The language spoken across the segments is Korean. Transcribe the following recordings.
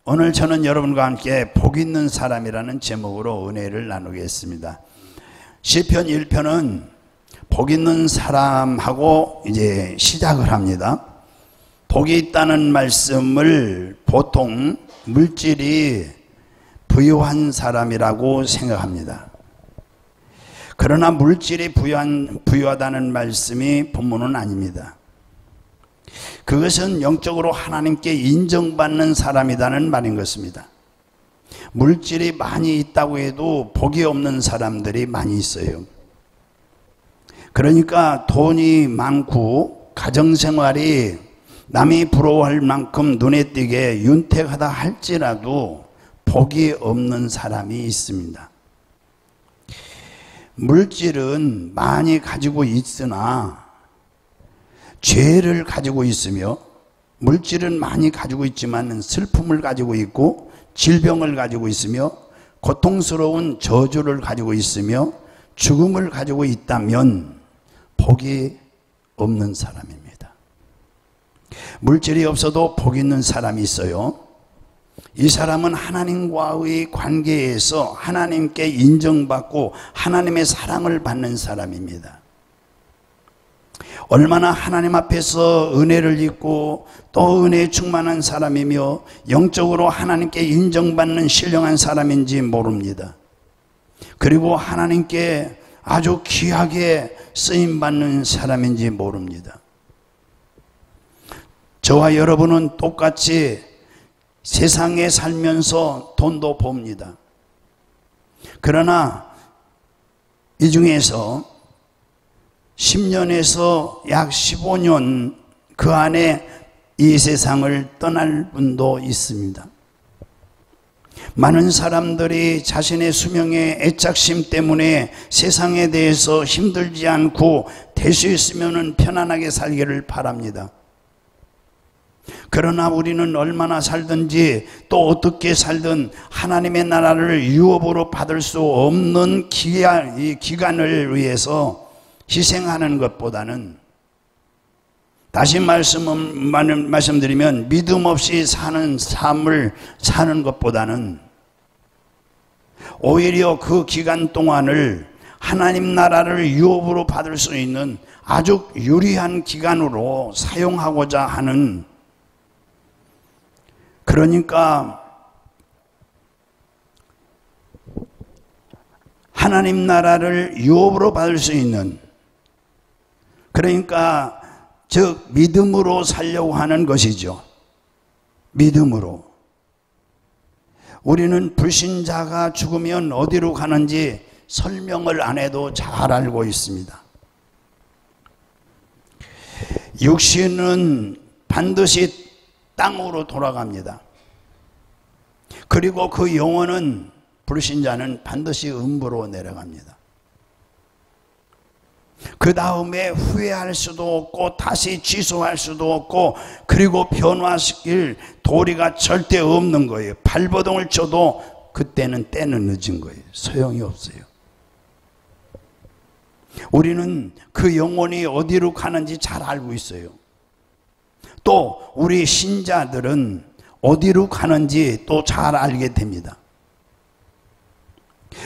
오늘 저는 여러분과 함께 복 있는 사람이라는 제목으로 은혜를 나누겠습니다. 시편 1편은 복 있는 사람하고 이제 시작을 합니다. 복이 있다는 말씀을 보통 물질이 부유한 사람이라고 생각합니다. 그러나 물질이 부유하다는 말씀이 본문은 아닙니다. 그것은 영적으로 하나님께 인정받는 사람이라는 말인 것입니다. 물질이 많이 있다고 해도 복이 없는 사람들이 많이 있어요. 그러니까 돈이 많고 가정생활이 남이 부러워할 만큼 눈에 띄게 윤택하다 할지라도 복이 없는 사람이 있습니다. 물질은 많이 가지고 있으나 죄를 가지고 있으며, 물질은 많이 가지고 있지만 슬픔을 가지고 있고 질병을 가지고 있으며 고통스러운 저주를 가지고 있으며 죽음을 가지고 있다면 복이 없는 사람입니다. 물질이 없어도 복 있는 사람이 있어요. 이 사람은 하나님과의 관계에서 하나님께 인정받고 하나님의 사랑을 받는 사람입니다. 얼마나 하나님 앞에서 은혜를 입고 또 은혜에 충만한 사람이며 영적으로 하나님께 인정받는 신령한 사람인지 모릅니다. 그리고 하나님께 아주 귀하게 쓰임받는 사람인지 모릅니다. 저와 여러분은 똑같이 세상에 살면서 돈도 봅니다. 그러나 이 중에서 10년에서 약 15년 그 안에 이 세상을 떠날 분도 있습니다. 많은 사람들이 자신의 수명의 애착심 때문에 세상에 대해서 힘들지 않고 될 수 있으면 편안하게 살기를 바랍니다. 그러나 우리는 얼마나 살든지 또 어떻게 살든 하나님의 나라를 유업으로 받을 수 없는 이 기간을 위해서 희생하는 것보다는, 다시 말씀드리면 믿음 없이 사는 삶을 사는 것보다는 오히려 그 기간 동안을 하나님 나라를 유업으로 받을 수 있는 아주 유리한 기간으로 사용하고자 하는, 그러니까 하나님 나라를 유업으로 받을 수 있는, 그러니까 즉 믿음으로 살려고 하는 것이죠. 믿음으로. 우리는 불신자가 죽으면 어디로 가는지 설명을 안 해도 잘 알고 있습니다. 육신은 반드시 땅으로 돌아갑니다. 그리고 그 영혼은, 불신자는 반드시 음부로 내려갑니다. 그 다음에 후회할 수도 없고 다시 취소할 수도 없고 그리고 변화시킬 도리가 절대 없는 거예요. 발버둥을 쳐도 그때는 때는 늦은 거예요. 소용이 없어요. 우리는 그 영혼이 어디로 가는지 잘 알고 있어요. 또 우리 신자들은 어디로 가는지 또 잘 알게 됩니다.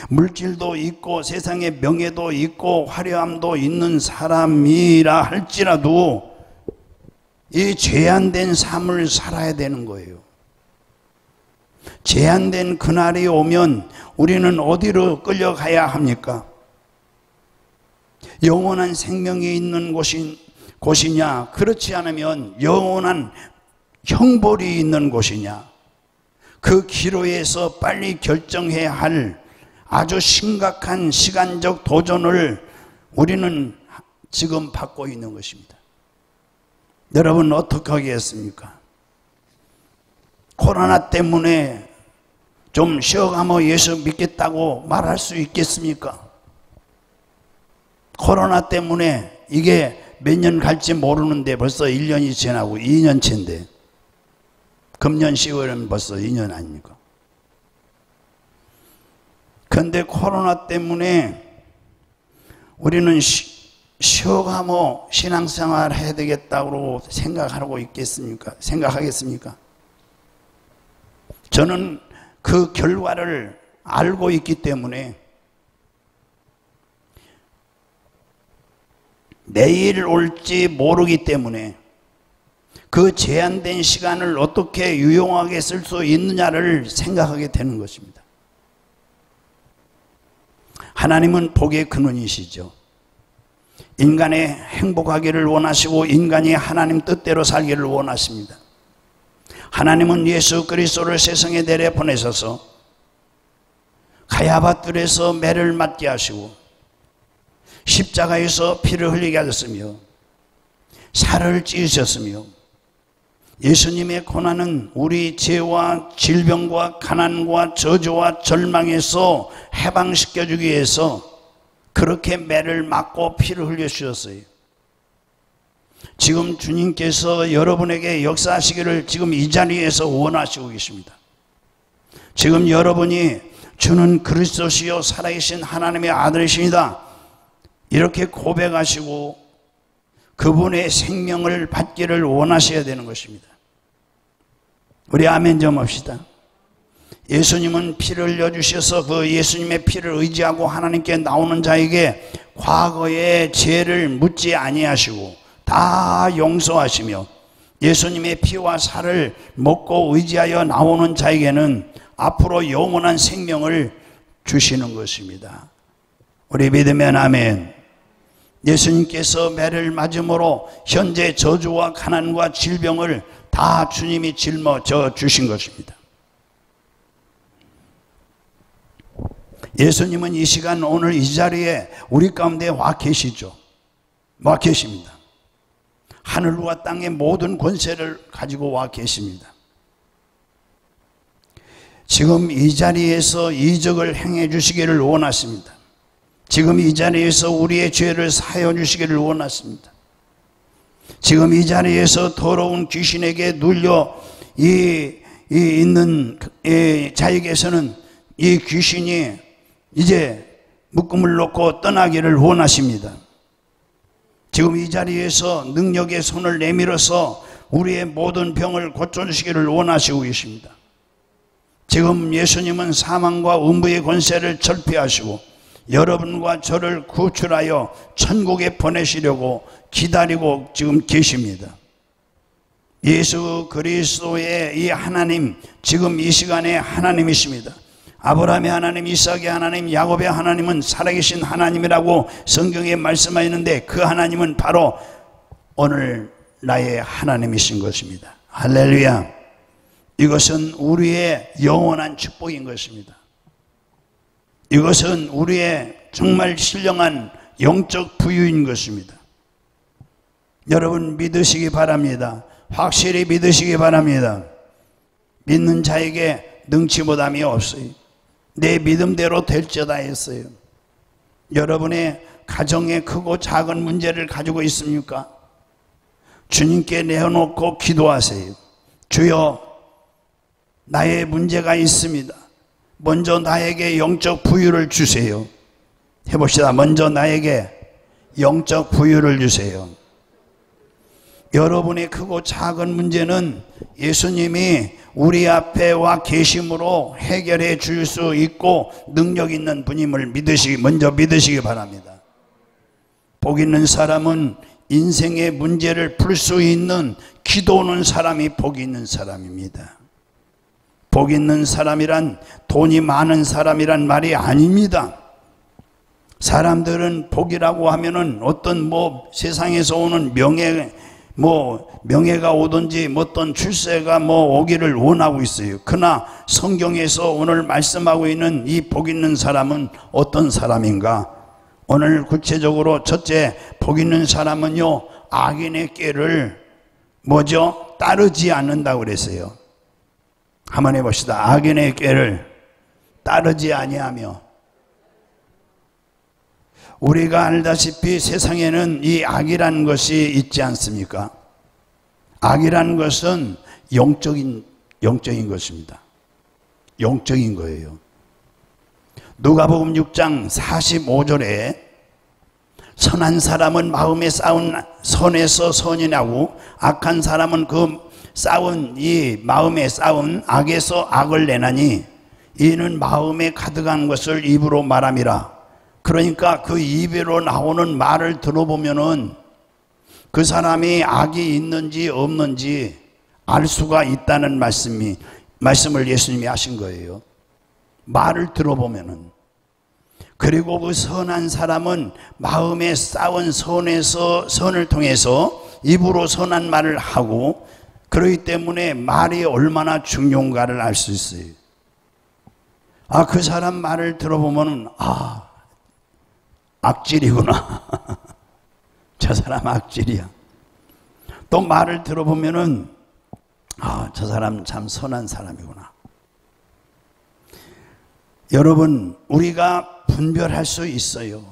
물질도 있고 세상에 명예도 있고 화려함도 있는 사람이라 할지라도 이 제한된 삶을 살아야 되는 거예요. 제한된 그날이 오면 우리는 어디로 끌려가야 합니까? 영원한 생명이 있는 곳이냐, 그렇지 않으면 영원한 형벌이 있는 곳이냐, 그 기로에서 빨리 결정해야 할 아주 심각한 시간적 도전을 우리는 지금 받고 있는 것입니다. 여러분 어떻게 하겠습니까? 코로나 때문에 좀 쉬어가며 예수 믿겠다고 말할 수 있겠습니까? 코로나 때문에 이게 몇 년 갈지 모르는데 벌써 1년이 지나고 2년째인데, 금년 10월은 벌써 2년 아닙니까? 그런데 코로나 때문에 우리는 쉬어가며 신앙생활 해야 되겠다고 생각하고 있겠습니까? 생각하겠습니까? 저는 그 결과를 알고 있기 때문에 내일 올지 모르기 때문에 그 제한된 시간을 어떻게 유용하게 쓸 수 있느냐를 생각하게 되는 것입니다. 하나님은 복의 근원이시죠. 인간의 행복하기를 원하시고 인간이 하나님 뜻대로 살기를 원하십니다. 하나님은 예수 그리스도를 세상에 내려 보내셔서 가야바뜰에서 매를 맞게 하시고 십자가에서 피를 흘리게 하셨으며 살을 찢으셨으며 예수님의 고난은 우리 죄와 질병과 가난과 저주와 절망에서 해방시켜주기 위해서 그렇게 매를 맞고 피를 흘려주셨어요. 지금 주님께서 여러분에게 역사하시기를 지금 이 자리에서 원하시고 계십니다. 지금 여러분이 주는 그리스도시요 살아계신 하나님의 아들이십니다. 이렇게 고백하시고 그분의 생명을 받기를 원하셔야 되는 것입니다. 우리 아멘 좀 합시다. 예수님은 피를 흘려주셔서 그 예수님의 피를 의지하고 하나님께 나오는 자에게 과거의 죄를 묻지 아니하시고 다 용서하시며 예수님의 피와 살을 먹고 의지하여 나오는 자에게는 앞으로 영원한 생명을 주시는 것입니다. 우리 믿으면 아멘. 예수님께서 매를 맞음으로 현재 저주와 가난과 질병을 다 주님이 짊어져 주신 것입니다. 예수님은 이 시간 오늘 이 자리에 우리 가운데 와 계시죠. 와 계십니다. 하늘과 땅의 모든 권세를 가지고 와 계십니다. 지금 이 자리에서 이적을 행해 주시기를 원하십니다. 지금 이 자리에서 우리의 죄를 사하여 주시기를 원하십니다. 지금 이 자리에서 더러운 귀신에게 눌려 있는 자에게서는 이 귀신이 이제 묶음을 놓고 떠나기를 원하십니다. 지금 이 자리에서 능력의 손을 내밀어서 우리의 모든 병을 고쳐주시기를 원하시고 계십니다. 지금 예수님은 사망과 음부의 권세를 철폐하시고 여러분과 저를 구출하여 천국에 보내시려고 기다리고 지금 계십니다. 예수 그리스도의 이 하나님, 지금 이 시간에 하나님이십니다. 아브라함의 하나님, 이삭의 하나님, 야곱의 하나님은 살아계신 하나님이라고 성경에 말씀하였는데 그 하나님은 바로 오늘 나의 하나님이신 것입니다. 할렐루야. 이것은 우리의 영원한 축복인 것입니다. 이것은 우리의 정말 신령한 영적 부유인 것입니다. 여러분 믿으시기 바랍니다. 확실히 믿으시기 바랍니다. 믿는 자에게 능치보담이 없어요. 내 믿음대로 될지어다 했어요. 여러분의 가정에 크고 작은 문제를 가지고 있습니까? 주님께 내어놓고 기도하세요. 주여, 나의 문제가 있습니다. 먼저 나에게 영적 부유를 주세요. 해봅시다. 먼저 나에게 영적 부유를 주세요. 여러분의 크고 작은 문제는 예수님이 우리 앞에 와 계심으로 해결해 줄 수 있고 능력 있는 분임을 먼저 믿으시기 바랍니다. 복 있는 사람은 인생의 문제를 풀 수 있는 기도하는 사람이 복 있는 사람입니다. 복 있는 사람이란 돈이 많은 사람이란 말이 아닙니다. 사람들은 복이라고 하면은 어떤 세상에서 오는 명예가 오든지 어떤 출세가 오기를 원하고 있어요. 그러나 성경에서 오늘 말씀하고 있는 이 복 있는 사람은 어떤 사람인가? 오늘 구체적으로 첫째, 복 있는 사람은요, 악인의 꾀를 따르지 않는다고 그랬어요. 한번 해봅시다. 악인의 꾀를 따르지 아니하며. 우리가 알다시피 세상에는 이 악이라는 것이 있지 않습니까? 악이라는 것은 영적인 것입니다. 영적인 거예요. 누가복음 6장 45절에 선한 사람은 마음에 쌓은 선에서 선이 나고 악한 사람은 그 쌓은 이 마음에 쌓은 악에서 악을 내나니 이는 마음에 가득한 것을 입으로 말함이라. 그러니까 그 입으로 나오는 말을 들어보면은 그 사람이 악이 있는지 없는지 알 수가 있다는 말씀을 예수님이 하신 거예요. 말을 들어보면은. 그리고 그 선한 사람은 마음에 쌓은 선을 통해서 입으로 선한 말을 하고, 그렇기 때문에 말이 얼마나 중요한가를 알 수 있어요. 그 사람 말을 들어보면은 악질이구나. 저 사람 악질이야. 또 말을 들어보면은 저 사람 참 선한 사람이구나. 여러분, 우리가 분별할 수 있어요.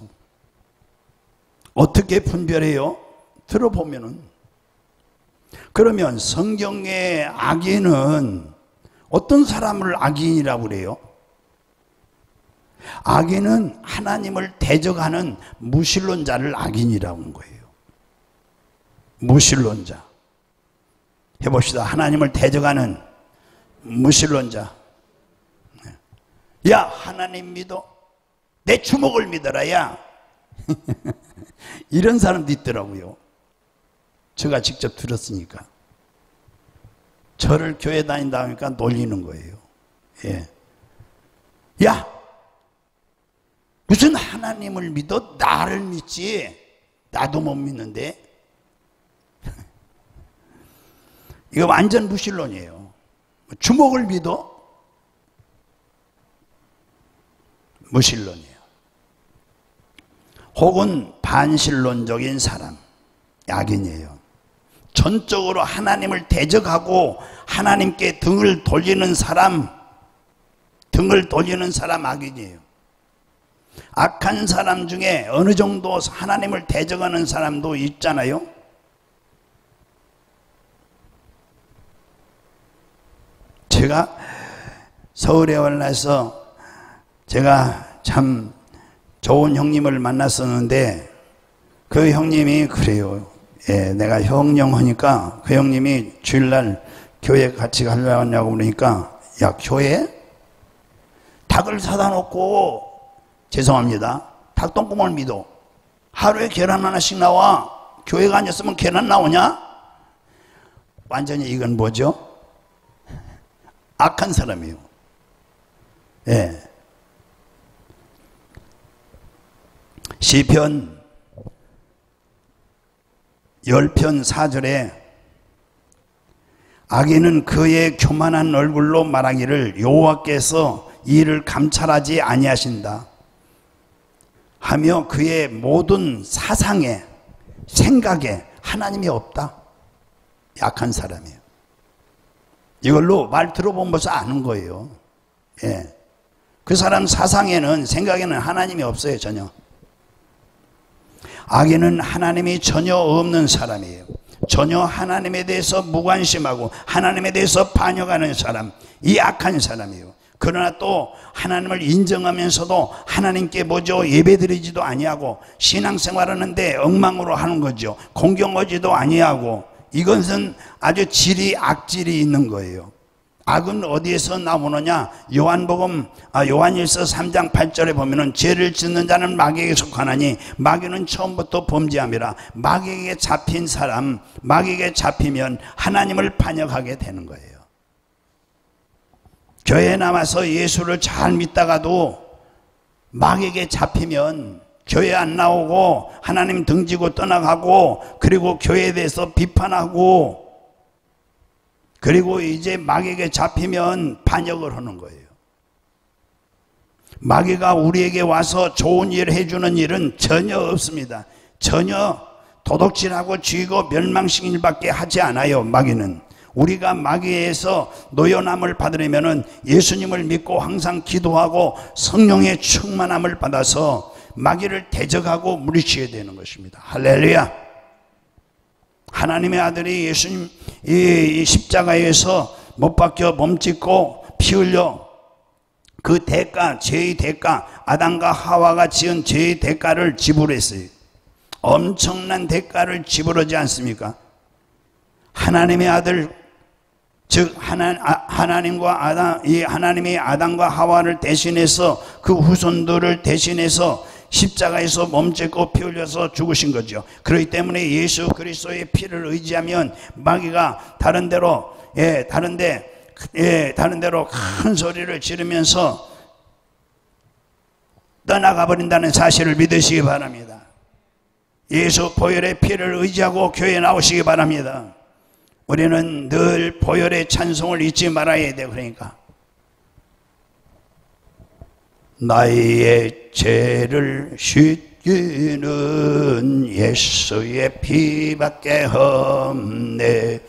어떻게 분별해요? 들어보면은. 그러면 성경의 악인은 어떤 사람을 악인이라고 그래요? 악인은 하나님을 대적하는 무신론자를 악인이라고 하는 거예요. 무신론자. 해봅시다. 하나님을 대적하는 무신론자. 야, 하나님 믿어. 내 주먹을 믿어라, 야. 이런 사람도 있더라고요. 제가 직접 들었으니까. 저를 교회 다닌다 하니까 놀리는 거예요. 예. 야, 무슨 하나님을 믿어? 나를 믿지. 나도 못 믿는데. 이거 완전 무신론이에요. 주먹을 믿어? 무신론이에요. 혹은 반신론적인 사람, 악인이에요. 전적으로 하나님을 대적하고 하나님께 등을 돌리는 사람 악인이에요. 악한 사람 중에 어느 정도 하나님을 대적하는 사람도 있잖아요. 제가 서울에 올라서 제가 참 좋은 형님을 만났었는데 그 형님이 그래요. 예, 내가 형령 하니까 그 형님이 주일날 교회 같이 가려고 하냐고 그러니까, 야, 교회? 닭을 사다 놓고, 죄송합니다, 닭똥구멍을 믿어. 하루에 계란 하나씩 나와. 교회가 아니었으면 계란 나오냐? 완전히 이건 뭐죠? 악한 사람이에요. 예. 시편 10편 4절에 악인은 그의 교만한 얼굴로 말하기를 여호와께서 이를 감찰하지 아니하신다 하며 그의 모든 사상에, 생각에 하나님이 없다. 약한 사람이에요. 이걸로 말 들어보면서 아는 거예요. 예. 그 사람 사상에는, 생각에는 하나님이 없어요. 전혀. 악인은 하나님이 전혀 없는 사람이에요. 전혀 하나님에 대해서 무관심하고 하나님에 대해서 반역하는 사람, 이 악한 사람이에요. 그러나 또 하나님을 인정하면서도 하나님께 뭐죠? 예배드리지도 아니하고 신앙생활하는데 엉망으로 하는 거죠. 공경하지도 아니하고. 이것은 아주 악질이 있는 거예요. 악은 어디에서 나오느냐? 요한일서 3장 8절에 보면은 죄를 짓는 자는 마귀에게 속하나니 마귀는 처음부터 범죄함이라. 마귀에게 잡힌 사람, 마귀에게 잡히면 하나님을 반역하게 되는 거예요. 교회에 남아서 예수를 잘 믿다가도 마귀에게 잡히면 교회 안 나오고 하나님 등지고 떠나가고, 그리고 교회에 대해서 비판하고, 그리고 이제 마귀에게 잡히면 반역을 하는 거예요. 마귀가 우리에게 와서 좋은 일을 해주는 일은 전혀 없습니다. 전혀 도둑질하고 죽이고 멸망시키는 일밖에 하지 않아요. 마귀는. 우리가 마귀에서 노여남을 받으려면 예수님을 믿고 항상 기도하고 성령의 충만함을 받아서 마귀를 대적하고 물리쳐야 되는 것입니다. 할렐루야. 하나님의 아들이 예수님 이 십자가에서 못 박혀 몸짓고 피 흘려 그 대가, 죄의 대가, 아담과 하와가 지은 죄의 대가를 지불했어요. 엄청난 대가를 지불하지 않습니까? 하나님의 아들, 즉 하나님이 아담과 하와를 대신해서 그 후손들을 대신해서 십자가에서 몸짓고 피 흘려서 죽으신 거죠. 그렇기 때문에 예수 그리스도의 피를 의지하면 마귀가 다른 데로 큰 소리를 지르면서 떠나가 버린다는 사실을 믿으시기 바랍니다. 예수 보혈의 피를 의지하고 교회에 나오시기 바랍니다. 우리는 늘 보혈의 찬송을 잊지 말아야 돼요. 그러니까 나의 죄를 씻기는 예수의 피밖에 없네.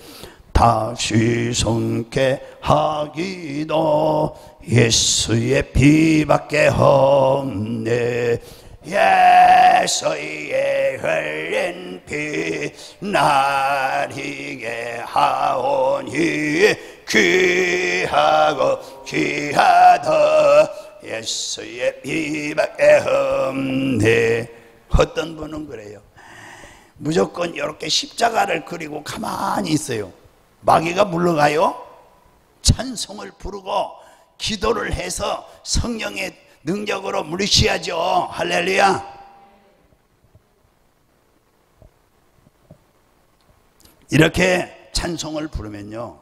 다시 성케 하기도 예수의 피밖에 없네. 예수의 흘린 피 나리게 하오니 귀하고 귀하다 예수의 피밖에 없네. 어떤 분은 그래요. 무조건 이렇게 십자가를 그리고 가만히 있어요. 마귀가 물러가요. 찬송을 부르고 기도를 해서 성령의 능력으로 물리치야죠. 할렐루야. 이렇게 찬송을 부르면요,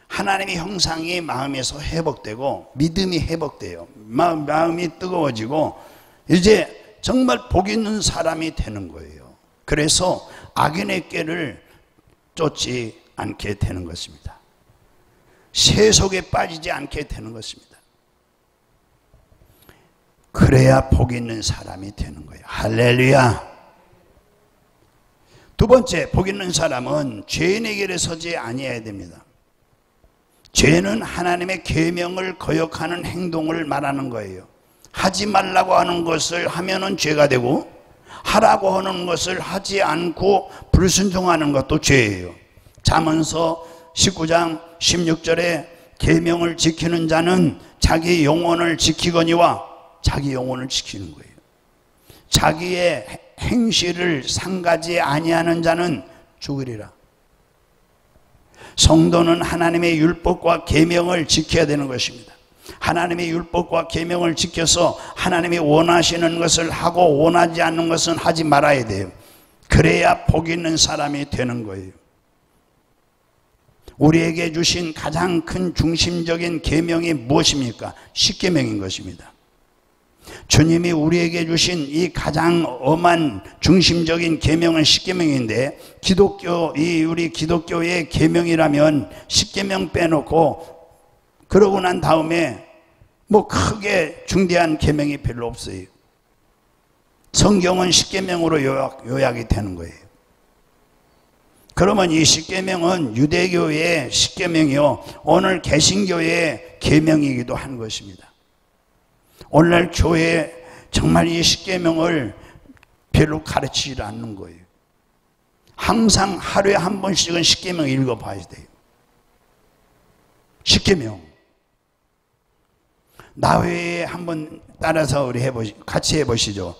하나님의 형상이 마음에서 회복되고 믿음이 회복돼요. 마음이 뜨거워지고 이제 정말 복 있는 사람이 되는 거예요. 그래서 악인의 꾀를 쫓지 않게 되는 것입니다. 세속에 빠지지 않게 되는 것입니다. 그래야 복 있는 사람이 되는 거예요. 할렐루야. 두 번째, 복 있는 사람은 죄인의 길에 서지 아니해야 됩니다. 죄는 하나님의 계명을 거역하는 행동을 말하는 거예요. 하지 말라고 하는 것을 하면은 죄가 되고, 하라고 하는 것을 하지 않고 불순종하는 것도 죄예요. 잠언서 19장 16절에 계명을 지키는 자는 자기 영혼을 지키거니와, 자기 영혼을 지키는 거예요. 자기의 행실을 상가지 아니하는 자는 죽으리라. 성도는 하나님의 율법과 계명을 지켜야 되는 것입니다. 하나님의 율법과 계명을 지켜서 하나님이 원하시는 것을 하고 원하지 않는 것은 하지 말아야 돼요. 그래야 복 있는 사람이 되는 거예요. 우리에게 주신 가장 큰 중심적인 계명이 무엇입니까? 십계명인 것입니다. 주님이 우리에게 주신 이 가장 엄한 중심적인 계명은 십계명인데, 우리 기독교의 계명이라면 십계명 빼놓고 그러고 난 다음에 뭐 크게 중대한 계명이 별로 없어요. 성경은 십계명으로 요약이 되는 거예요. 그러면 이 십계명은 유대교의 십계명이요, 오늘 개신교의 계명이기도 한 것입니다. 오늘날 교회에 정말 이 십계명을 별로 가르치지 않는 거예요. 항상 하루에 한 번씩은 십계명 읽어봐야 돼요. 십계명. 나 외에 한번 따라서 우리 같이 해보시죠.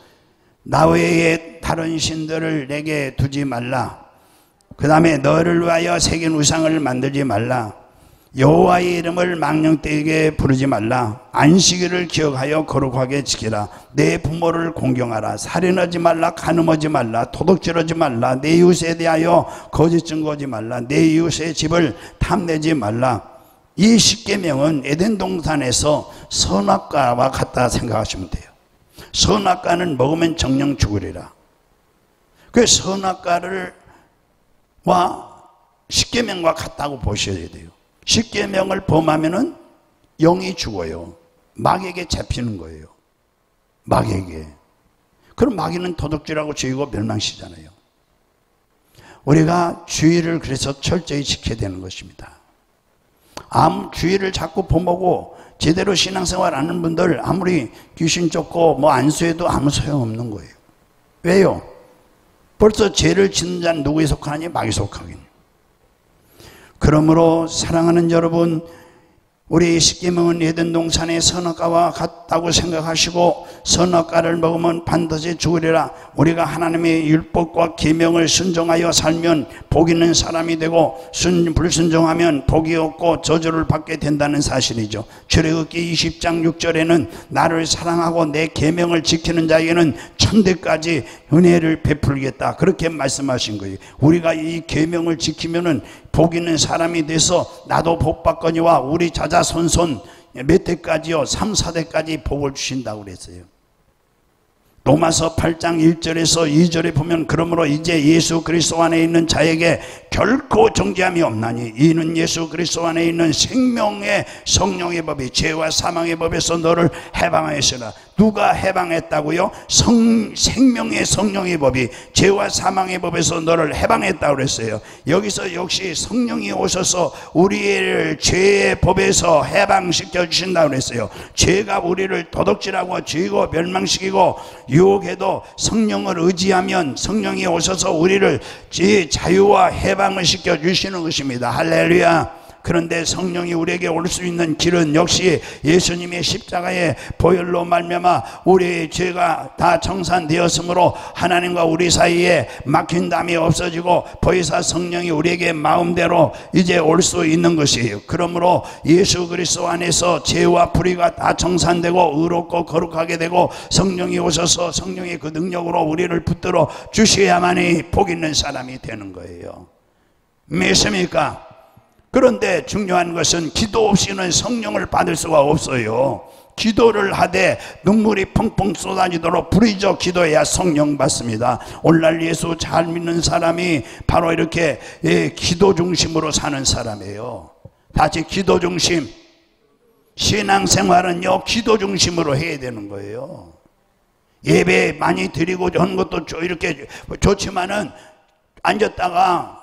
나 외에 다른 신들을 내게 두지 말라. 그 다음에 너를 위하여 새긴 우상을 만들지 말라. 여호와의 이름을 망령되게 부르지 말라. 안식일을 기억하여 거룩하게 지키라. 내 부모를 공경하라. 살인하지 말라. 간음하지 말라. 도둑질하지 말라. 내 이웃에 대하여 거짓 증거하지 말라. 내 이웃의 집을 탐내지 말라. 이 십계명은 에덴 동산에서 선악과와 같다 생각하시면 돼요. 선악과는 먹으면 정령 죽으리라. 그 선악과와 십계명과 같다고 보셔야 돼요. 십계명을 범하면은 영이 죽어요. 마귀에게 잡히는 거예요. 마귀에게. 그럼 마귀는 도둑질하고 죄이고 멸망시잖아요. 우리가 주의를 그래서 철저히 지켜야 되는 것입니다. 주의를 자꾸 범하고 제대로 신앙생활 안 하는 분들 아무리 귀신 쫓고 뭐 안수해도 아무 소용없는 거예요. 왜요? 벌써 죄를 짓는 자는 누구에 속하느냐? 마귀에 속하긴. 그러므로 사랑하는 여러분, 우리 십계명은 에덴 동산의 선악과와 같다고 생각하시고 선악과를 먹으면 반드시 죽으리라. 우리가 하나님의 율법과 계명을 순종하여 살면 복 있는 사람이 되고 불순종하면 복이 없고 저주를 받게 된다는 사실이죠. 출애굽기 20장 6절에는 나를 사랑하고 내 계명을 지키는 자에게는 천대까지 은혜를 베풀겠다, 그렇게 말씀하신 거예요. 우리가 이 계명을 지키면은 복 있는 사람이 돼서 나도 복 받거니와 우리 자자손손 몇 대까지요? 3, 4대까지 복을 주신다고 그랬어요. 로마서 8장 1절에서 2절에 보면 그러므로 이제 예수 그리스도 안에 있는 자에게 결코 정죄함이 없나니 이는 예수 그리스도 안에 있는 생명의 성령의 법이 죄와 사망의 법에서 너를 해방하였으나. 누가 해방했다고요? 생명의 성령의 법이 죄와 사망의 법에서 너를 해방했다고 그랬어요. 여기서 역시 성령이 오셔서 우리를 죄의 법에서 해방시켜 주신다고 그랬어요. 죄가 우리를 도둑질하고 죄고 멸망시키고 유혹해도 성령을 의지하면 성령이 오셔서 우리를 자유와 해방을 시켜 주시는 것입니다. 할렐루야. 그런데 성령이 우리에게 올 수 있는 길은 역시 예수님의 십자가의 보혈로 말미암아 우리의 죄가 다 청산되었으므로 하나님과 우리 사이에 막힌 담이 없어지고 더 이상 성령이 우리에게 마음대로 이제 올 수 있는 것이에요. 그러므로 예수 그리스도 안에서 죄와 불의가 다 청산되고 의롭고 거룩하게 되고 성령이 오셔서 성령의 그 능력으로 우리를 붙들어 주셔야만이 복 있는 사람이 되는 거예요. 믿습니까? 그런데 중요한 것은 기도 없이는 성령을 받을 수가 없어요. 기도를 하되 눈물이 펑펑 쏟아지도록 부르짖어 기도해야 성령 받습니다. 오늘날 예수 잘 믿는 사람이 바로 이렇게 기도 중심으로 사는 사람이에요. 다시 기도 중심. 신앙생활은요 기도 중심으로 해야 되는 거예요. 예배 많이 드리고 하는 것도 이렇게 좋지만은 앉았다가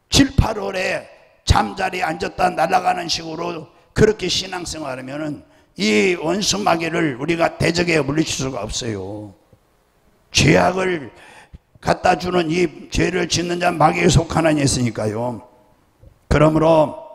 7, 8월에 잠자리에 앉았다 날아가는 식으로 그렇게 신앙생활하면은 이 원수 마귀를 우리가 대적에 물리칠 수가 없어요. 죄악을 갖다 주는 이 죄를 짓는 자 마귀에 속하는 있으니까요. 그러므로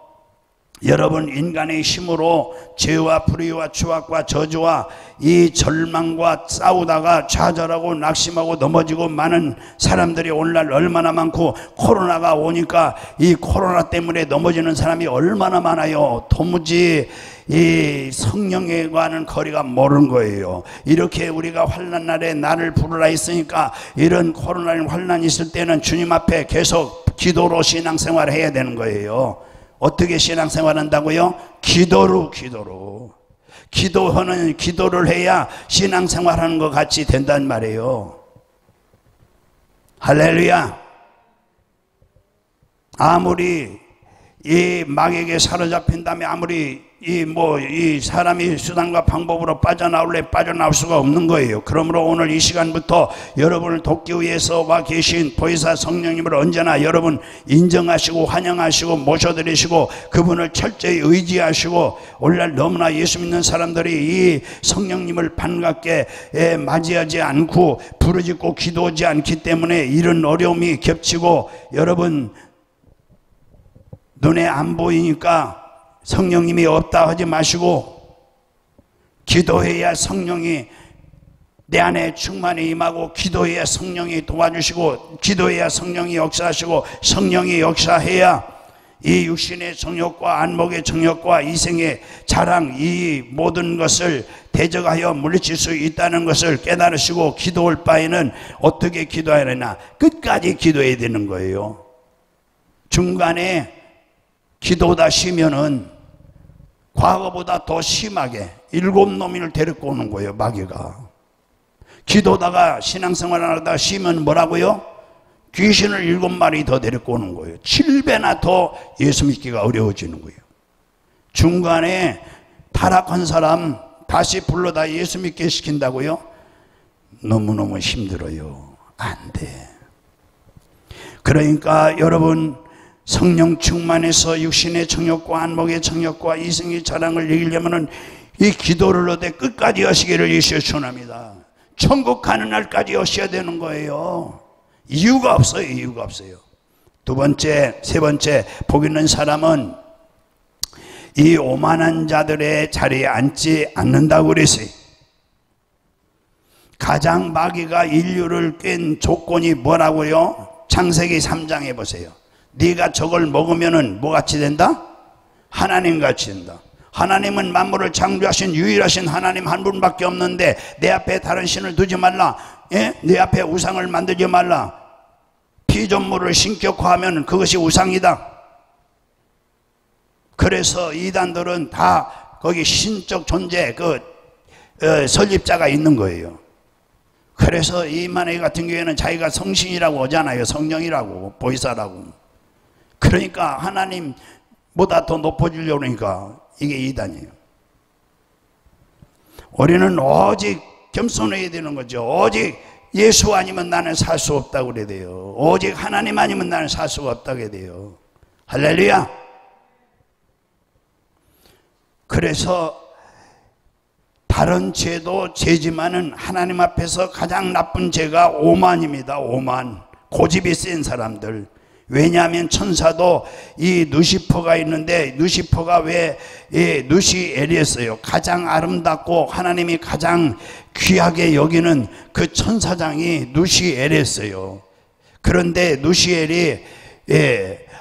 여러분 인간의 힘으로 죄와 불의와 추악과 저주와 이 절망과 싸우다가 좌절하고 낙심하고 넘어지고 많은 사람들이 오늘날 얼마나 많고 코로나가 오니까 이 코로나 때문에 넘어지는 사람이 얼마나 많아요. 도무지 이 성령과는 거리가 멀은 거예요. 이렇게 우리가 환난 날에 나를 부르라 했으니까 이런 코로나 환난이 있을 때는 주님 앞에 계속 기도로 신앙생활을 해야 되는 거예요. 어떻게 신앙생활 한다고요? 기도로. 기도를 해야 신앙생활 하는 것 같이 된단 말이에요. 할렐루야. 아무리 이 마귀에게 사로잡힌 다음에 아무리 이 사람이 수단과 방법으로 빠져나올 수가 없는 거예요. 그러므로 오늘 이 시간부터 여러분을 돕기 위해서 와 계신 보혜사 성령님을 언제나 여러분 인정하시고 환영하시고 모셔드리시고 그분을 철저히 의지하시고 오늘날 너무나 예수 믿는 사람들이 이 성령님을 반갑게 맞이하지 않고 부르짖고 기도하지 않기 때문에 이런 어려움이 겹치고 여러분 눈에 안 보이니까 성령님이 없다 하지 마시고 기도해야 성령이 내 안에 충만히 임하고 기도해야 성령이 도와주시고 기도해야 성령이 역사하시고 성령이 역사해야 이 육신의 정욕과 안목의 정욕과 이생의 자랑 이 모든 것을 대적하여 물리칠 수 있다는 것을 깨달으시고 기도할 바에는 어떻게 기도해야 하나 끝까지 기도해야 되는 거예요. 중간에 기도다 쉬면은 과거보다 더 심하게 7놈을 데리고 오는 거예요. 마귀가. 기도다가 신앙생활 하다가 쉬면 뭐라고요? 귀신을 7마리 더 데리고 오는 거예요. 7배나 더 예수 믿기가 어려워지는 거예요. 중간에 타락한 사람 다시 불러다 예수 믿게 시킨다고요? 너무너무 힘들어요. 안 돼. 그러니까 여러분 성령 충만해서 육신의 정욕과 안목의 정욕과 이성의 자랑을 이기려면 이 기도를 얻어 끝까지 하시기를 예수여 축원합니다. 천국 가는 날까지 하셔야 되는 거예요. 이유가 없어요. 두 번째, 세 번째 복 있는 사람은 이 오만한 자들의 자리에 앉지 않는다고 그랬어요. 가장 마귀가 인류를 깬 조건이 뭐라고요? 창세기 3장에 보세요. 네가 저걸 먹으면은 뭐같이 된다? 하나님같이 된다. 하나님은 만물을 창조하신 유일하신 하나님 한 분밖에 없는데 내 앞에 다른 신을 두지 말라. 예? 내 앞에 우상을 만들지 말라. 피조물을 신격화하면 그것이 우상이다. 그래서 이단들은 다 거기 신적 존재 설립자가 있는 거예요. 그래서 이만희 같은 경우에는 자기가 성신이라고 하잖아요. 성령이라고, 보이사라고. 그러니까 하나님보다 더 높아지려고 하니까 이게 이단이에요. 우리는 오직 겸손해야 되는 거죠. 오직 예수 아니면 나는 살 수 없다고 그래야 돼요. 오직 하나님 아니면 나는 살 수가 없다고 해야 돼요. 할렐루야. 그래서 다른 죄도 죄지만은 하나님 앞에서 가장 나쁜 죄가 오만입니다. 오만. 고집이 센 사람들. 왜냐하면 천사도 이 누시퍼가 있는데 누시퍼가 왜 누시엘이었어요. 가장 아름답고 하나님이 가장 귀하게 여기는 그 천사장이 누시엘이었어요. 그런데 누시엘이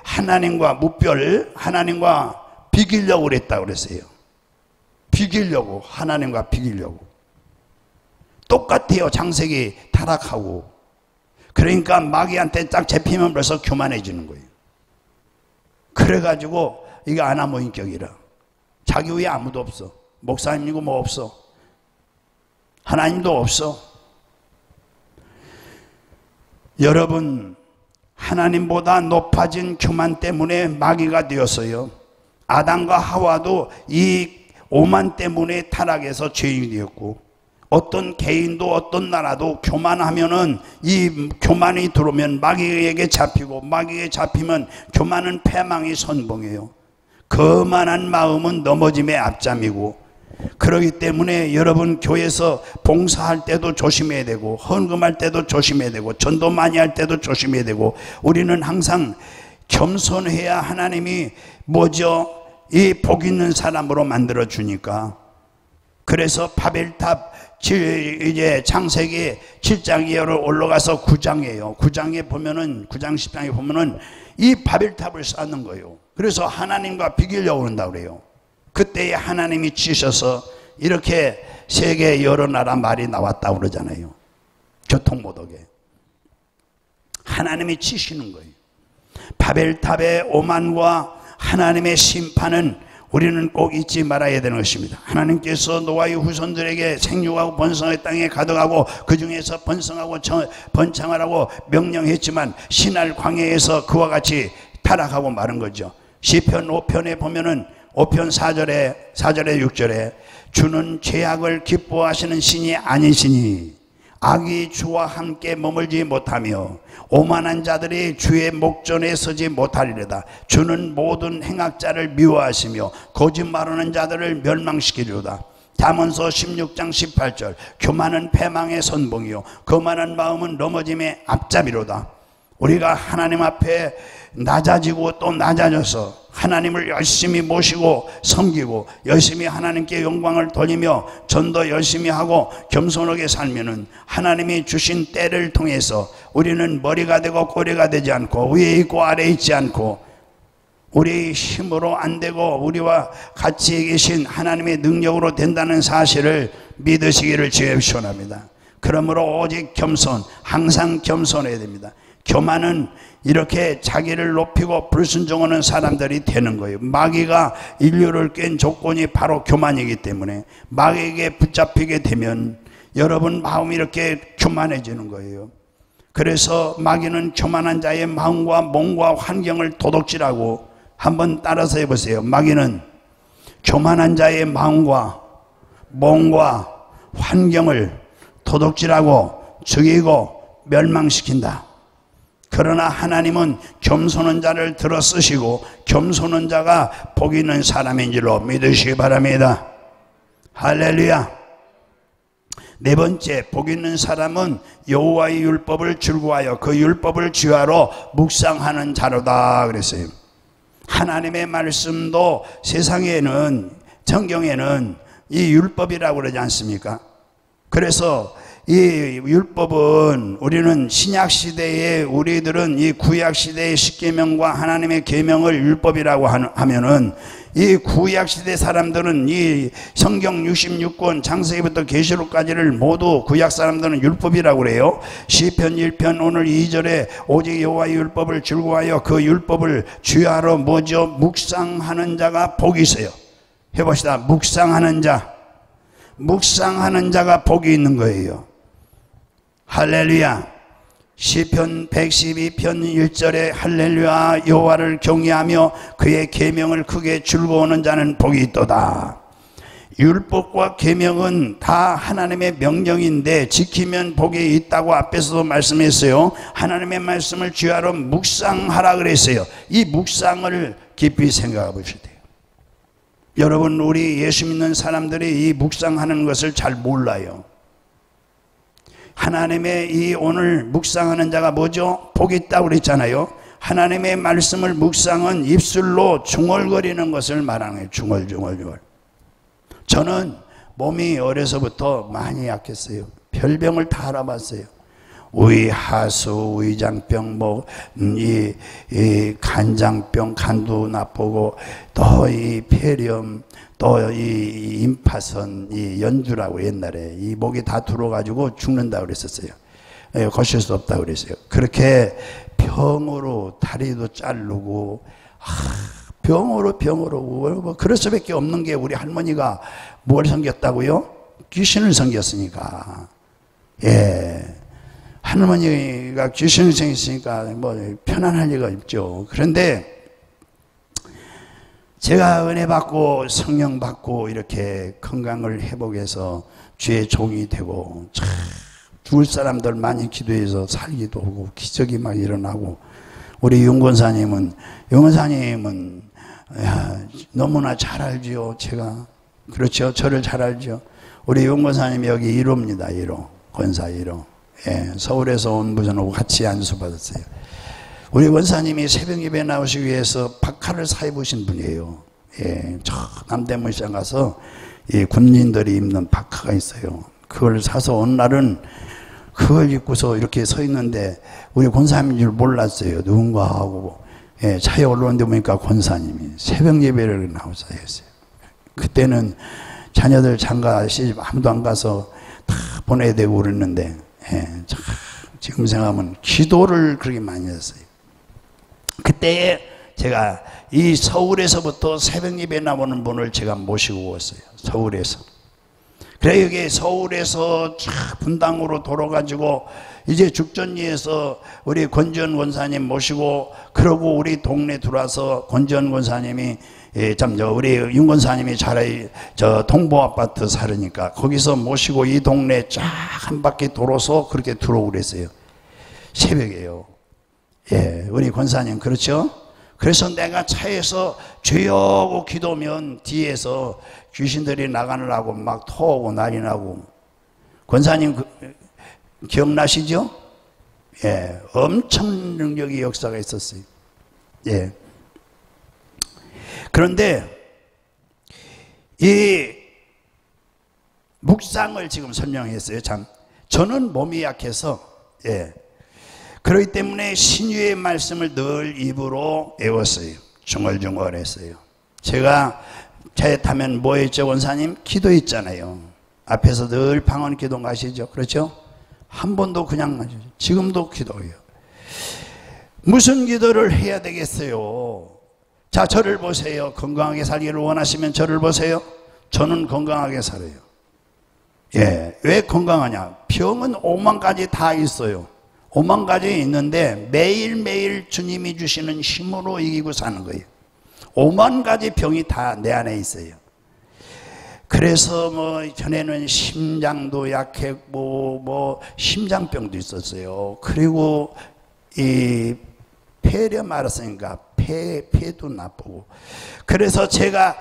하나님과 무별, 하나님과 비기려고 그랬다고 그랬어요. 비기려고, 하나님과 비기려고. 똑같아요. 창세기 타락하고. 그러니까 마귀한테 딱 잡히면 벌써 교만해지는 거예요. 그래가지고 이게 아나무인격이라. 자기 위에 아무도 없어. 목사님이고 뭐 없어. 하나님도 없어. 여러분, 하나님보다 높아진 교만 때문에 마귀가 되었어요. 아담과 하와도 이 오만 때문에 타락해서 죄인이 되었고, 어떤 개인도 어떤 나라도 교만하면은 이 교만이 들어오면 마귀에게 잡히고, 마귀에 잡히면 교만은 패망의 선봉이에요. 거만한 마음은 넘어짐의 앞잠이고, 그렇기 때문에 여러분 교회에서 봉사할 때도 조심해야 되고, 헌금할 때도 조심해야 되고, 전도 많이 할 때도 조심해야 되고, 우리는 항상 겸손해야 하나님이 뭐죠? 이 복 있는 사람으로 만들어 주니까. 그래서 바벨탑 이제 창세기 7장 이하로 올라가서 9장이에요. 9장에 보면은 9장 10장에 보면은 이 바벨탑을 쌓는 거예요. 그래서 하나님과 비기려고 한다고 그래요. 그때에 하나님이 치셔서 이렇게 세계 여러 나라 말이 나왔다고 그러잖아요. 교통모독에 하나님이 치시는 거예요. 바벨탑의 오만과 하나님의 심판은 우리는 꼭 잊지 말아야 되는 것입니다. 하나님께서 노아의 후손들에게 생육하고 번성의 땅에 가득하고 그 중에서 번성하고 번창하라고 명령했지만 신할 광야에서 그와 같이 타락하고 마른 거죠. 시편 5편에 보면은 5편 4절에 6절에 주는 죄악을 기뻐하시는 신이 아니시니 악이 주와 함께 머물지 못하며 오만한 자들이 주의 목전에 서지 못하리로다. 주는 모든 행악자를 미워하시며 거짓말하는 자들을 멸망시키리로다. 잠언서 16장 18절 교만은 패망의 선봉이요 거만한 마음은 넘어짐의 앞잡이로다. 우리가 하나님 앞에 낮아지고 또 낮아져서 하나님을 열심히 모시고 섬기고 열심히 하나님께 영광을 돌리며 전도 열심히 하고 겸손하게 살면은 하나님이 주신 때를 통해서 우리는 머리가 되고 꼬리가 되지 않고 위에 있고 아래에 있지 않고 우리의 힘으로 안 되고 우리와 같이 계신 하나님의 능력으로 된다는 사실을 믿으시기를 주의 시원합니다. 그러므로 오직 겸손, 항상 겸손해야 됩니다. 교만은 이렇게 자기를 높이고 불순종하는 사람들이 되는 거예요. 마귀가 인류를 깬 조건이 바로 교만이기 때문에 마귀에게 붙잡히게 되면 여러분 마음이 이렇게 교만해지는 거예요. 그래서 마귀는 교만한 자의 마음과 몸과 환경을 도둑질하고, 한번 따라서 해보세요. 마귀는 교만한 자의 마음과 몸과 환경을 도둑질하고 죽이고 멸망시킨다. 그러나 하나님은 겸손한 자를 들어 쓰시고 겸손한 자가 복 있는 사람인 줄로 믿으시기 바랍니다. 할렐루야. 네 번째, 복 있는 사람은 여호와의 율법을 즐거워하여 그 율법을 주야로 묵상하는 자로다 그랬어요. 하나님의 말씀도 세상에는, 성경에는 이 율법이라고 그러지 않습니까? 그래서 이 율법은, 우리는 신약시대에, 우리들은 이 구약시대의 십계명과 하나님의 계명을 율법이라고 하면은, 이 구약시대 사람들은 이 성경 66권 창세기부터 계시록까지를 모두 구약 사람들은 율법이라고 그래요. 시편 1편 오늘 2절에 오직 여호와의 율법을 즐거워하여 그 율법을 주야로 뭐죠? 묵상하는 자가 복이 있어요. 해봅시다. 묵상하는 자. 묵상하는 자가 복이 있는 거예요. 할렐루야. 시편 112편 1절에 할렐루야 여호와를 경외하며 그의 계명을 크게 즐거워하는 자는 복이 있도다. 율법과 계명은 다 하나님의 명령인데 지키면 복이 있다고 앞에서도 말씀했어요. 하나님의 말씀을 주야로 묵상하라 그랬어요. 이 묵상을 깊이 생각해 보셔야 돼요. 여러분, 우리 예수 믿는 사람들이 이 묵상하는 것을 잘 몰라요. 하나님의 이 오늘 묵상하는 자가 뭐죠? 복이 있다고 그랬잖아요. 하나님의 말씀을 묵상은 입술로 중얼거리는 것을 말하는 거예요. 중얼중얼. 저는 몸이 어려서부터 많이 약했어요. 별병을 다 알아봤어요. 의, 하수, 위장병, 이 간장병, 간도 나쁘고, 또 이 폐렴, 또 이 임파선, 이 연주라고 옛날에 이 목이 다 들어가지고 죽는다고 그랬었어요. 거실 수 없다고 그랬어요. 그렇게 병으로 다리도 자르고, 병으로 뭐 그럴 수밖에 없는 게, 우리 할머니가 뭘 섬겼다고요? 귀신을 섬겼으니까. 예. 할머니가 귀신을 섬겼으니까 뭐 편안할 리가 없죠. 그런데 제가 은혜 받고 성령 받고 이렇게 건강을 회복해서 주의 종이 되고, 참 죽을 사람들 많이 기도해서 살기도 하고 기적이 막 일어나고, 우리 윤 권사님은 너무나 잘 알지요. 제가 그렇죠. 저를 잘 알죠. 우리 윤 권사님이 여기 1호입니다. 1호 권사 1호. 예, 서울에서 온 분하고 같이 안수받았어요. 우리 원사님이 새벽 예배 나오시기 위해서 박하를 사입으신 분이에요. 예, 저 남대문 시장 가서 이 군인들이 입는 박하가 있어요. 그걸 사서 어느 날은 그걸 입고서 이렇게 서 있는데 우리 권사님인 줄 몰랐어요. 누군가 하고, 예, 차에 올라오는데 보니까 권사님이 새벽 예배를 나오셔야 했어요. 그때는 자녀들 장가 시집 아무도 안 가서 다 보내야 되고 그랬는데, 예, 참 지금 생각하면 기도를 그렇게 많이 했어요. 그때에 제가 이 서울에서부터 새벽 예배 나오는 분을 제가 모시고 왔어요. 서울에서. 그래, 여기 서울에서 분당으로 돌아가지고 이제 죽전리에서 우리 권지현 권사님 모시고, 그러고 우리 동네 들어와서 권지현 권사님이, 예, 우리 윤 권사님이 저 동보 아파트 살으니까 거기서 모시고 이 동네 쫙 한 바퀴 돌아서 그렇게 들어오고 그랬어요. 새벽에요. 예, 우리 권사님 그렇죠? 그래서 내가 차에서 주여 하고 기도면 뒤에서 귀신들이 나가느라고 막 토하고 난리 나고. 권사님 기억나시죠? 예, 엄청 능력의 역사가 있었어요. 예. 그런데 이 묵상을 지금 설명했어요. 참, 저는 몸이 약해서, 예, 그렇기 때문에 신유의 말씀을 늘 입으로 외웠어요. 중얼중얼했어요. 제가 차에 타면 뭐 했죠, 원사님? 기도했잖아요. 앞에서 늘 방언 기도 가시죠. 그렇죠? 한 번도 그냥, 지금도 기도해요. 무슨 기도를 해야 되겠어요? 자, 저를 보세요. 건강하게 살기를 원하시면 저를 보세요. 저는 건강하게 살아요. 예, 왜 건강하냐? 병은 5만 가지 다 있어요. 5만 가지 있는데 매일매일 주님이 주시는 힘으로 이기고 사는 거예요. 5만 가지 병이 다 내 안에 있어요. 그래서 전에는 심장도 약했고 심장병도 있었어요. 그리고 이 폐렴 알았으니까 폐도 나쁘고. 그래서 제가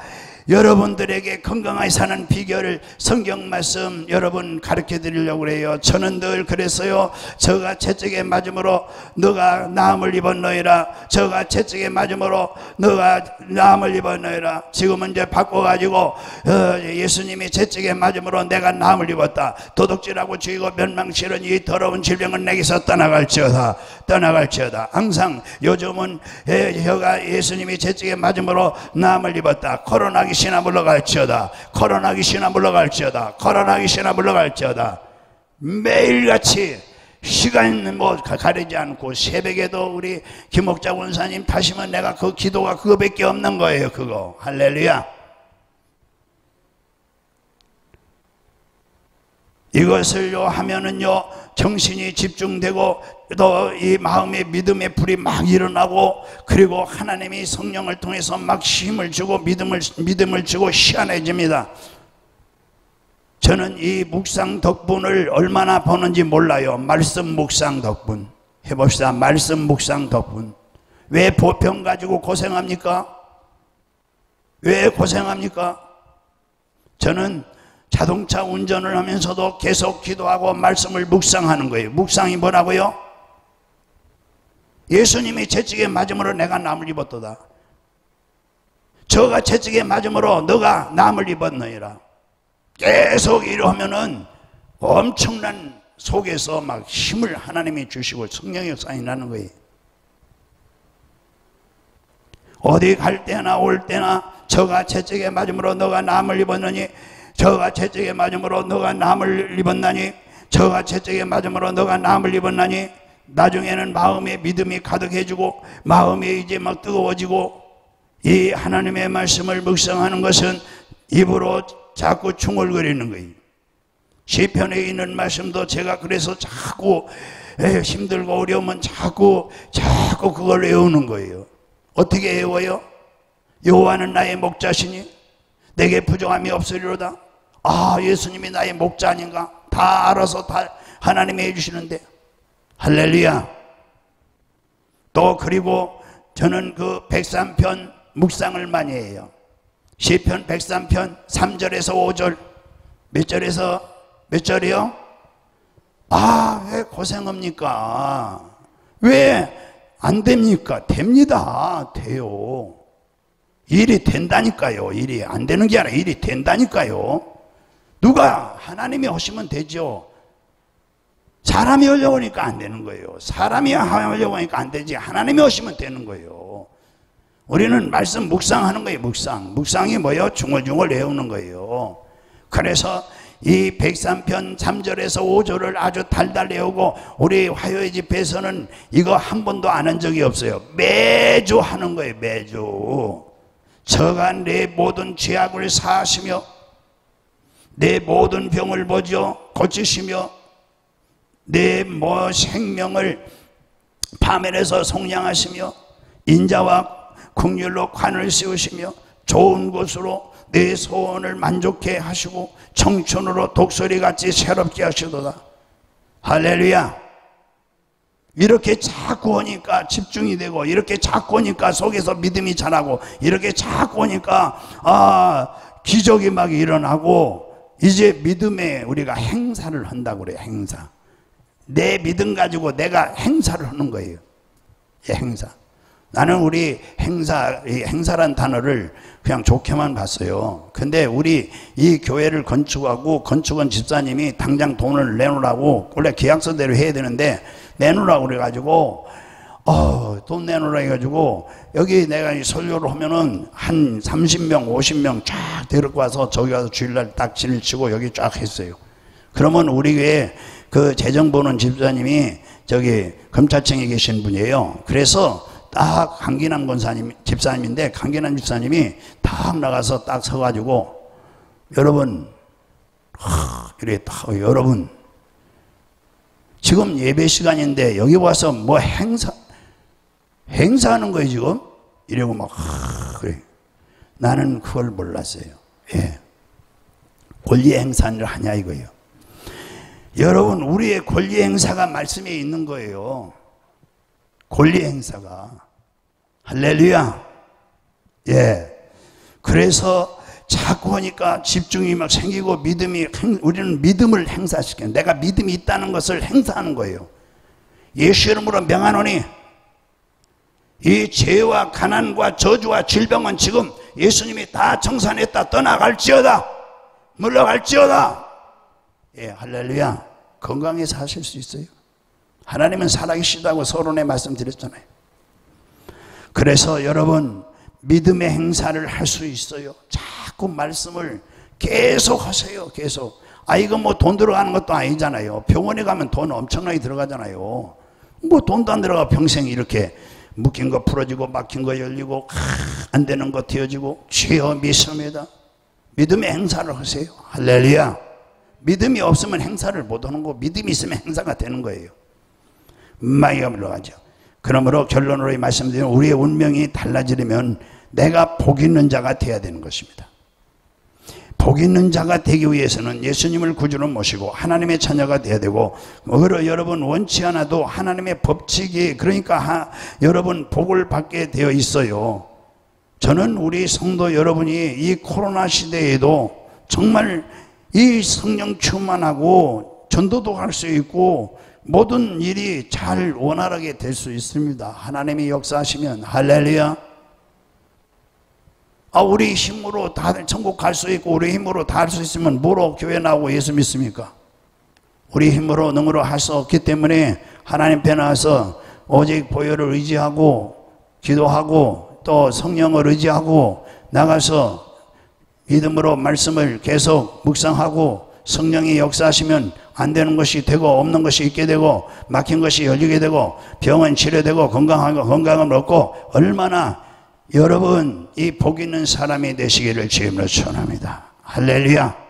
여러분들에게 건강하게 사는 비결을 성경 말씀 여러분 가르쳐 드리려고 그래요. 저는 늘 그랬어요. 저가 채찍에 맞음으로 너가 나음을 입었노이라. 저가 채찍에 맞음으로 너가 나음을 입었노이라. 지금은 이제 바꿔가지고 예수님이 채찍에 맞음으로 내가 나음을 입었다. 도둑질하고 죽이고 멸망치는 이 더러운 질병은 내게서 떠나갈지어다. 떠나갈지어다. 항상 요즘은 혀가 예수님이 채찍에 맞음으로 나음을 입었다. 코로나 귀신아 물러갈지어다. 코로나 귀신아 물러갈지어다. 코로나 귀신아 물러갈지어다. 매일같이 시간 가리지 않고 새벽에도 우리 김옥자 원사님 타시면 내가 그 기도가 그거밖에 없는 거예요. 그거. 할렐루야. 이것을요 하면은요 정신이 집중되고 또 이 마음의 믿음의 불이 막 일어나고, 그리고 하나님이 성령을 통해서 막 힘을 주고 믿음을 주고 희한해집니다. 저는 이 묵상 덕분을 얼마나 버는지 몰라요. 말씀 묵상 덕분 해봅시다. 말씀 묵상 덕분. 왜 보편 가지고 고생합니까? 왜 고생합니까? 저는 자동차 운전을 하면서도 계속 기도하고 말씀을 묵상하는 거예요. 묵상이 뭐라고요? 예수님이 채찍에 맞음으로 내가 나음을 입었도다. 저가 채찍에 맞음으로 너가 나음을 입었느니라. 계속 이러면은 엄청난 속에서 막 힘을 하나님이 주시고 성령의 역사가 나는 거예요. 어디 갈 때나 올 때나 저가 채찍에 맞음으로 너가 나음을 입었느니, 저가 채찍에 맞음으로 너가 나음을 입었나니, 저가 채찍에 맞음으로 너가 나음을 입었나니, 나중에는 마음에 믿음이 가득해지고 마음이 이제 막 뜨거워지고, 이 하나님의 말씀을 묵상하는 것은 입으로 자꾸 중얼거리는 거예요. 시편에 있는 말씀도 제가 그래서 자꾸 힘들고 어려우면 자꾸 그걸 외우는 거예요. 어떻게 외워요? 여호와는 나의 목자시니 내게 부족함이 없으리로다. 아, 예수님이 나의 목자 아닌가? 다 알아서 다 하나님이 해주시는데. 할렐루야. 또 그리고 저는 그 103편 묵상을 많이 해요. 시편 103편 3절에서 5절. 몇 절에서 몇 절이요? 아, 왜 고생합니까? 왜 안 됩니까? 됩니다. 돼요. 일이 된다니까요. 일이 안 되는 게 아니라 일이 된다니까요. 누가 하나님이 하시면 되죠. 사람이 하려고 하니까 안 되는 거예요. 사람이 하려고 하니까 안 되지. 하나님이 하시면 되는 거예요. 우리는 말씀 묵상하는 거예요. 묵상이 뭐예요? 중얼중얼 외우는 거예요. 그래서 이 103편 3절에서 5절을 아주 달달 외우고, 우리 화요일 집회에서는 이거 한 번도 안 한 적이 없어요. 매주 하는 거예요. 매주. 저가 내 모든 죄악을 사하시며 내 모든 병을 뭐죠? 고치시며 내 생명을 파멸해서 속량하시며 인자와 긍휼로 관을 씌우시며 좋은 곳으로 내 소원을 만족해 하시고 청춘으로 독수리같이 새롭게 하시도다. 할렐루야. 이렇게 자꾸 하니까 집중이 되고, 이렇게 자꾸 하니까 속에서 믿음이 자라고, 이렇게 자꾸 하니까 기적이 막 일어나고, 이제 믿음에 우리가 행사를 한다고 그래요. 행사. 내 믿음 가지고 내가 행사를 하는 거예요. 행사. 나는 우리 행사란 단어를 그냥 좋게만 봤어요. 근데 우리 이 교회를 건축하고 건축원 집사님이 당장 돈을 내놓으라고, 원래 계약서대로 해야 되는데 내놓으라고 그래가지고 돈 내놓으라 해가지고, 여기 내가 설교를 하면은 한 30명 50명 쫙 데리고 와서 저기 가서 주일날 딱 진을 치고 여기 쫙 했어요. 그러면 우리 교회 그 재정 보는 집사님이 저기 검찰청에 계신 분이에요. 그래서 딱 강기남 집사님인데, 강기남 집사님이 딱 나가서 딱 서가지고, 여러분, 이래 딱, 여러분, 지금 예배 시간인데 여기 와서 뭐 행사하는 거예요 지금? 이러고 막 그래. 나는 그걸 몰랐어요. 예. 권리 행사를 하냐 이거예요. 여러분, 우리의 권리 행사가 말씀에 있는 거예요. 권리 행사가. 할렐루야. 예. 그래서 자꾸 하니까 집중이 막 생기고 우리는 믿음을 행사시켜요. 내가 믿음이 있다는 것을 행사하는 거예요. 예수 이름으로 명하노니 이 죄와 가난과 저주와 질병은 지금 예수님이 다 청산했다. 떠나갈지어다. 물러갈지어다. 예, 할렐루야. 건강해서 하실 수 있어요. 하나님은 살아계시다고 서론에 말씀드렸잖아요. 그래서 여러분 믿음의 행사를 할 수 있어요. 자꾸 말씀을 계속 하세요. 계속. 이거 뭐 돈 들어가는 것도 아니잖아요. 병원에 가면 돈 엄청나게 들어가잖아요. 뭐 돈도 안 들어가 평생 이렇게 묶인 거 풀어지고 막힌 거 열리고 안 되는 거 튀어지고 주여 믿습니다. 믿음의 행사를 하세요. 할렐루야. 믿음이 없으면 행사를 못 하는 거고 믿음이 있으면 행사가 되는 거예요. 마이가 물러가죠. 그러므로 결론으로 말씀드리면 우리의 운명이 달라지려면 내가 복 있는 자가 되어야 되는 것입니다. 복 있는 자가 되기 위해서는 예수님을 구주로 모시고 하나님의 자녀가 되어야 되고 여러분 원치 않아도 하나님의 법칙이 그러니까 여러분 복을 받게 되어 있어요. 저는 우리 성도 여러분이 이 코로나 시대에도 정말 이 성령 충만하고 전도도 할 수 있고 모든 일이 잘 원활하게 될 수 있습니다. 하나님이 역사하시면. 할렐루야. 우리 힘으로 다들 천국 갈 수 있고 우리 힘으로 다 할 수 있으면 뭐로 교회 나오고 예수 믿습니까? 우리 힘으로 능으로 할 수 없기 때문에 하나님 앞에 나와서 오직 보혈을 의지하고 기도하고 또 성령을 의지하고 나가서 믿음으로 말씀을 계속 묵상하고 성령이 역사하시면 안 되는 것이 되고 없는 것이 있게 되고 막힌 것이 열리게 되고 병은 치료되고 건강을 얻고 얼마나 여러분 이 복 있는 사람이 되시기를 주님으로 축원합니다. 할렐루야.